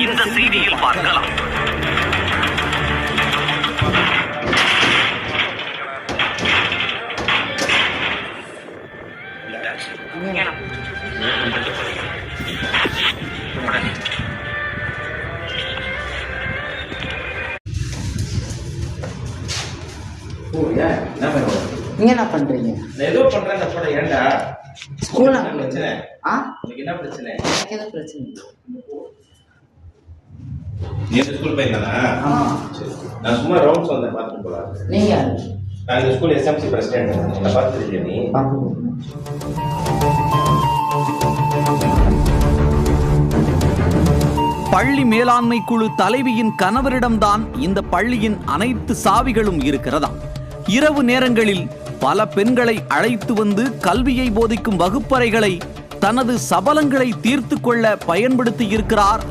இந்த செய்தியில் பார்க்கலாம். நீங்க என்ன பண்றீங்க? ஏதோ பண்றேன் போட ஏன்டா ஸ்கூல்ல பிரச்சனை? ஆ உங்களுக்கு என்ன பிரச்சனை? எனக்கு எதுவும் பிரச்சனை இல்லை. நீ ஸ்கூல் பையன் தானா? ஆமா. நான் சும்மா ரவுண்ட்ஸ் வந்தேன் பார்த்துட்டு போலாம். நீங்க யாரு? நான் இந்த ஸ்கூல் எஸ்எம்சி பிரசிடென்ட். என்ன பார்த்துருக்கிய நீ? பள்ளி மேலாண்மை குழு தலைவியின் கணவரிடம்தான் இந்த பள்ளியின் அனைத்து சாவிகளும் இருக்கிறதாம். இரவு நேரங்களில் பல பெண்களை அழைத்து வந்து கல்வியை போதிக்கும் வகுப்பறைகளை தனது சபலங்களை தீர்த்து கொள்ள பயன்படுத்தி இருக்கிறார்.